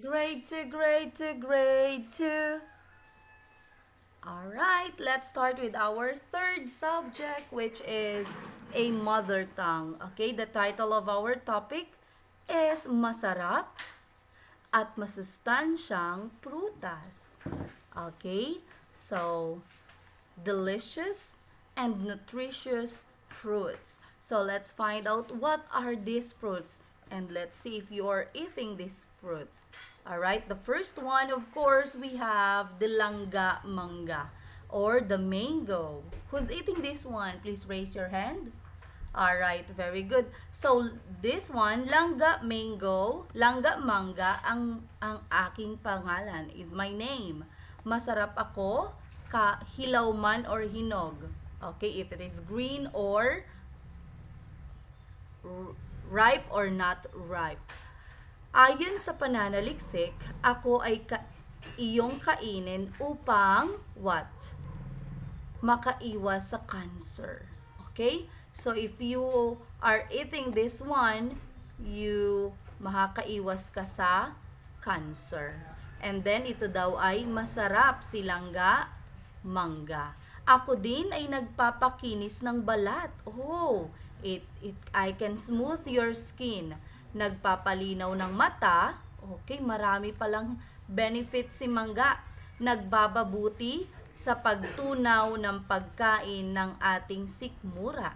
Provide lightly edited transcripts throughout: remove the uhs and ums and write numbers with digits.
Grade 2, grade 2, grade 2. Alright, let's start with our third subject, which is a mother tongue. Okay, the title of our topic is Masarap at Masustansyang Prutas. Okay, so delicious and nutritious fruits. So let's find out what are these fruits and let's see if you are eating these fruits. All right, the first one, of course, we have the langga manga or the mango. Who's eating this one? Please raise your hand. All right, very good. So this one, langga manga ang aking pangalan is my name. Masarap ako ka hilaw man or hinog. Okay, if it is green or ripe or not ripe. Ayon sa pananaliksik, ako ay iyong kainin upang what? Makaiwas sa cancer. Okay? So, if you are eating this one, you makakaiwas ka sa cancer. And then, ito daw ay masarap silangga mangga. Ako din ay nagpapakinis ng balat. Oh, I can smooth your skin. Nagpapalinaw ng mata. Okay, marami palang benefit si mangga. Nagbababuti sa pagtunaw ng pagkain ng ating sikmura.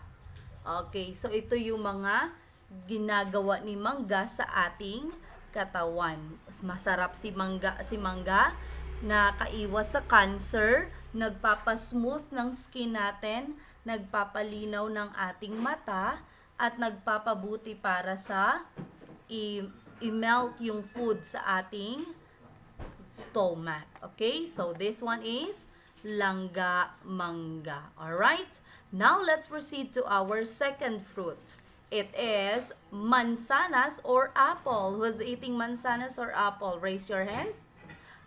Okay, so ito yung mga ginagawa ni mangga sa ating katawan. Masarap si mangga, nakaiwas sa cancer, nagpapasmooth ng skin natin, nagpapalinaw ng ating mata, at nagpapabuti para sa i-melt yung food sa ating stomach. Okay, so this one is langga mangga. Alright, now let's proceed to our second fruit. It is mansanas or apple. Who's eating mansanas or apple? Raise your hand.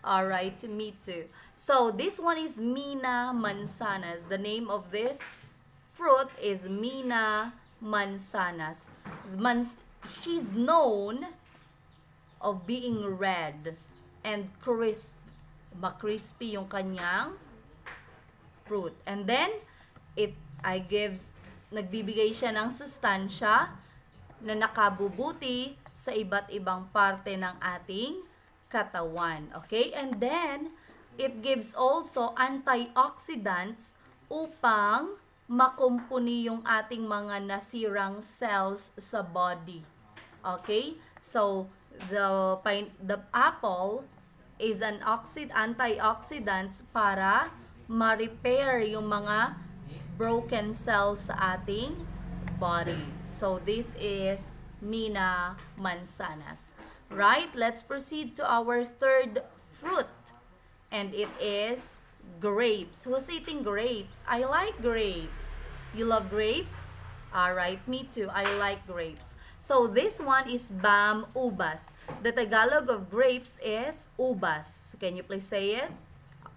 Alright, me too. So this one is Mina mansanas. The name of this fruit is Mina mansanas. She's known of being red and crisp. Crispy yung kanyang fruit. And then, nagbibigay siya ng sustansya na nakabubuti sa iba't ibang parte ng ating katawan. Okay? And then, it gives also antioxidants upang makumpuni yung ating mga nasirang cells sa body. Okay? So, the apple is an antioxidants para ma-repair yung mga broken cells sa ating body. So, this is Mina mansanas. Right? Let's proceed to our third fruit. And it is grapes. Who's eating grapes? I like grapes. You love grapes? Alright, me too. I like grapes. So, this one is bam ubas. The Tagalog of grapes is ubas. Can you please say it?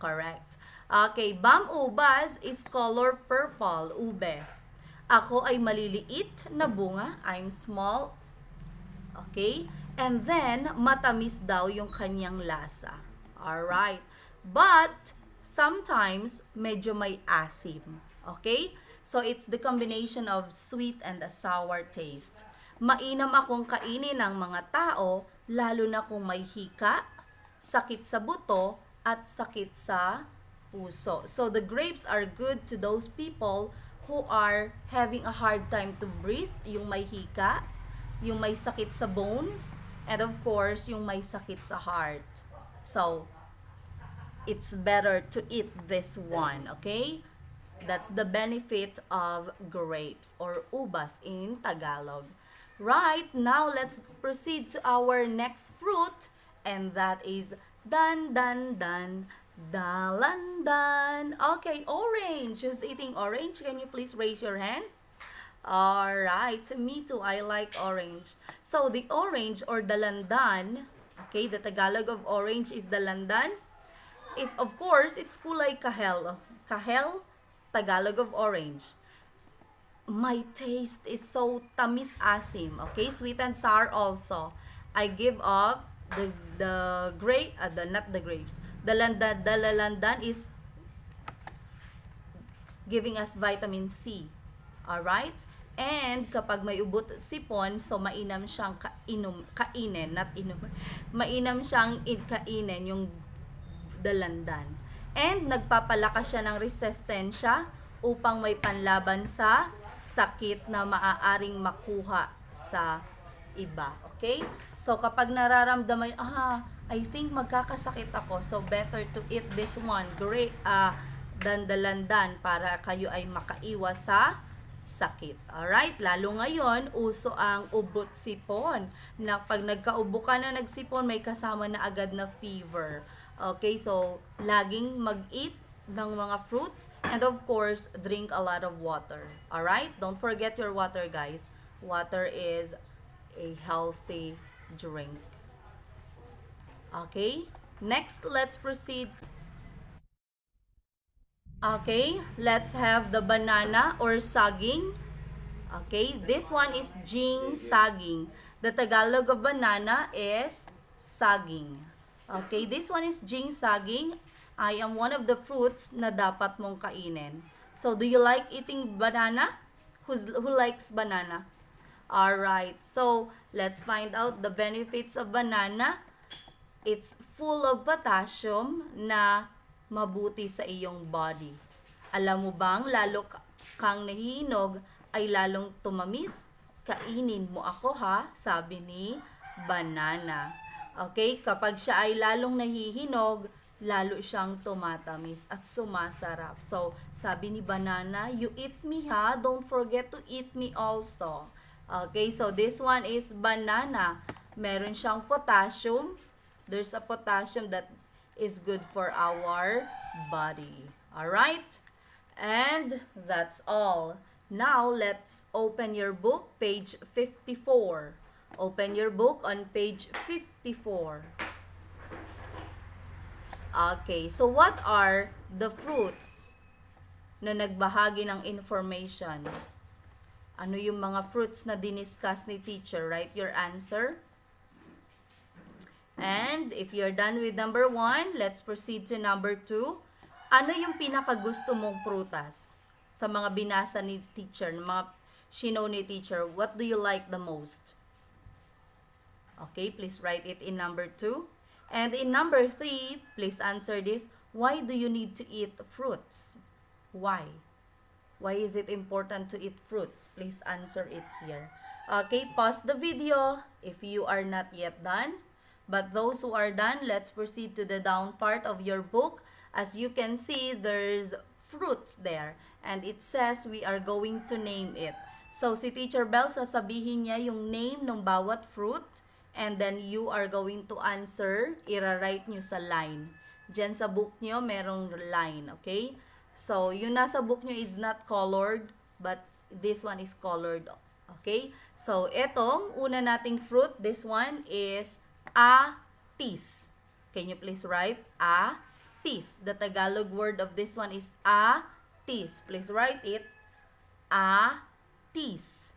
Correct. Okay, bam ubas is color purple, ube. Ako ay maliliit na bunga. I'm small. Okay? And then, matamis daw yung kanyang lasa. Alright. But, sometimes, medyo may asim. Okay? So, it's the combination of sweet and a sour taste. Mainam akong kainin ng mga tao, lalo na kung may hika, sakit sa buto, at sakit sa puso. So, the grapes are good to those people who are having a hard time to breathe, yung may hika, yung may sakit sa bones, and of course, yung may sakit sa heart. So, it's better to eat this one, okay? That's the benefit of grapes or ubas in Tagalog. Right, now let's proceed to our next fruit, and that is dalandan. Okay, orange. Who's eating orange? Can you please raise your hand? Alright, me too. I like orange. So, the orange or dalandan, okay, the Tagalog of orange is dalandan. Of course, it's kulay kahel. Kahel, Tagalog of orange. My taste is so tamis asim. Okay, sweet and sour also. I give up the not the grapes. The lalandan is giving us vitamin C. Alright? And kapag may ubot sipon, so mainam siyang kainin, not inom. Mainam siyang kainin yung dalandan. And nagpapalakas siya ng resistensya upang may panlaban sa sakit na maaaring makuha sa iba. Okay? So kapag nararamdaman, I think magkakasakit ako. So better to eat this one. Great, dandalandan para kayo ay makaiwas sa sakit. Alright? Lalo ngayon, uso ang ubot sipon. Na pag nagkaubo ka na nagsipon, may kasama na agad na fever. Okay? So, laging mag-eat ng mga fruits and of course, drink a lot of water. Alright? Don't forget your water, guys. Water is a healthy drink. Okay? Next, let's proceed. Okay, let's have the banana or saging. Okay, this one is jing saging. The Tagalog of banana is saging. Okay, this one is jing saging. I am one of the fruits na dapat mong kainin. So, do you like eating banana? Who likes banana? Alright, so let's find out the benefits of banana. It's full of potassium na mabuti sa iyong body. Alam mo bang lalo kang nahihinog ay lalong tumamis? Kainin mo ako ha, sabi ni banana. Okay, kapag siya ay lalong nahihinog, lalo siyang tumatamis at sumasarap. So, sabi ni banana, you eat me ha, don't forget to eat me also. Okay, so this one is banana. Meron siyang potassium. There's a potassium that is good for our body. Alright? And that's all. Now, let's open your book, page 54. Open your book on page 54. Okay, so what are the fruits na nagbahagi ng information? Ano yung mga fruits na diniscuss ni teacher? Write your answer. And if you're done with number 1, let's proceed to number 2. Ano yung pinakagusto mong prutas? Sa mga binasa ni teacher, mga shinow ni teacher, what do you like the most? Okay, please write it in number 2. And in number 3, please answer this. Why do you need to eat fruits? Why? Why is it important to eat fruits? Please answer it here. Okay, pause the video if you are not yet done. But those who are done, let's proceed to the down part of your book. As you can see, there's fruits there. And it says we are going to name it. So, si Teacher Bell, sasabihin niya yung name ng bawat fruit. And then, you are going to answer. Ira-write nyo sa line. Diyan sa book nyo, merong line. Okay? So, yung nasa book nyo is not colored. But this one is colored. Okay? So, etong una nating fruit, this one is atis. Can you please write atis? The Tagalog word of this one is atis. Please write it. Atis.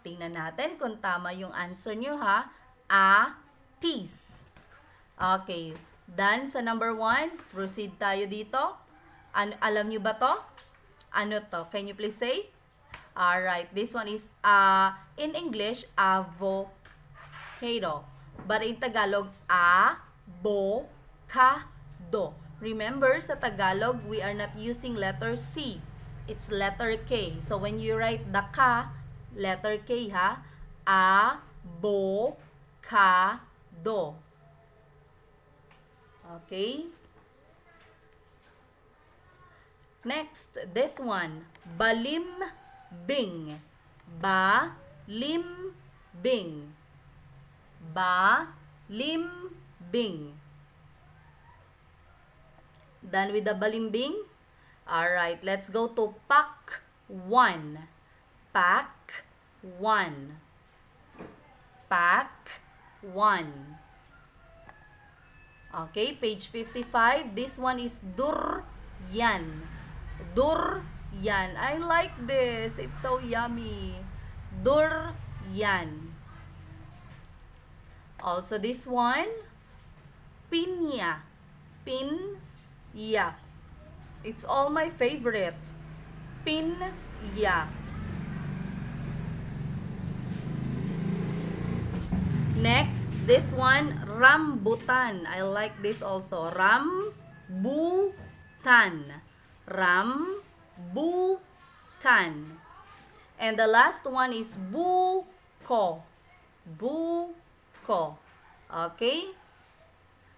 Tingnan natin kung tama yung answer nyo ha. Atis. Okay. Done sa number 1. Proceed tayo dito. Alam nyo ba to? Ano to? Can you please say? Alright. This one is in English, avocado. But in Tagalog, abocado. Remember, sa Tagalog, we are not using letter C. It's letter K. So, when you write the ka, letter K ha, abocado. Okay? Next, this one, balimbing. Balimbing. Balimbing. Done with the balimbing? Alright, let's go to pack 1. Pack 1. Pack 1. Okay, page 55. This one is durian. Durian. I like this. It's so yummy. Durian. Also this one, pinya. Pinya. It's all my favorite. Pinya. Next, this one, rambutan. I like this also. Rambutan. Rambutan. And the last one is buko. Buko. Okay?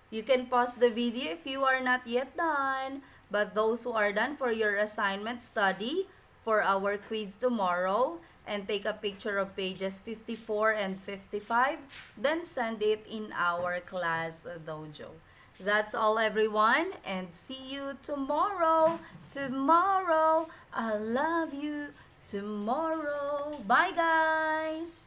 You can pause the video if you are not yet done. But those who are done for your assignment, study for our quiz tomorrow and take a picture of pages 54 and 55. Then send it in our class dojo. That's all, everyone, and see you tomorrow. Tomorrow, I love you. Tomorrow. Bye, guys.